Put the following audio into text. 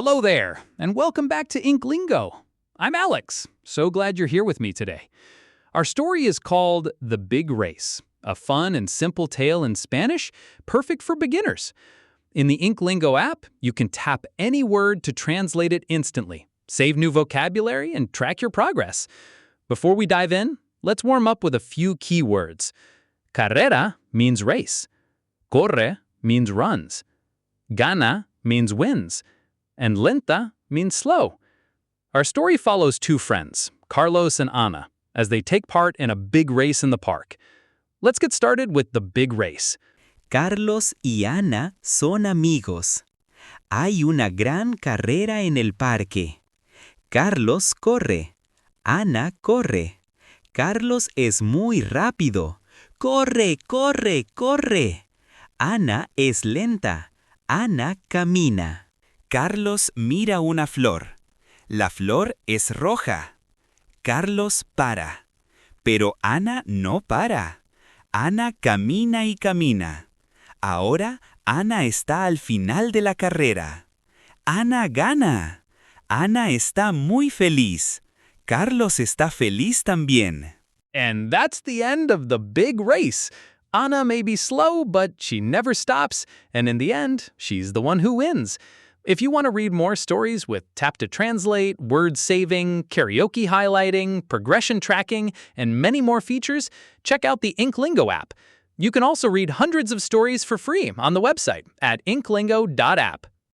Hello there, and welcome back to InkLingo. I'm Alex. So glad you're here with me today. Our story is called The Big Race, a fun and simple tale in Spanish, perfect for beginners. In the InkLingo app, you can tap any word to translate it instantly, save new vocabulary, and track your progress. Before we dive in, let's warm up with a few key words. Carrera means race. Corre means runs. Gana means wins. And lenta means slow. Our story follows two friends, Carlos and Ana, as they take part in a big race in the park. Let's get started with the big race. Carlos y Ana son amigos. Hay una gran carrera en el parque. Carlos corre. Ana corre. Carlos es muy rápido. Corre, corre, corre. Ana es lenta. Ana camina. Carlos mira una flor. La flor es roja. Carlos para. Pero Ana no para. Ana camina y camina. Ahora Ana está al final de la carrera. Ana gana. Ana está muy feliz. Carlos está feliz también. And that's the end of the big race. Ana may be slow, but she never stops, and in the end, she's the one who wins. If you want to read more stories with tap to translate, word saving, karaoke highlighting, progression tracking, and many more features, check out the InkLingo app. You can also read hundreds of stories for free on the website at inklingo.app.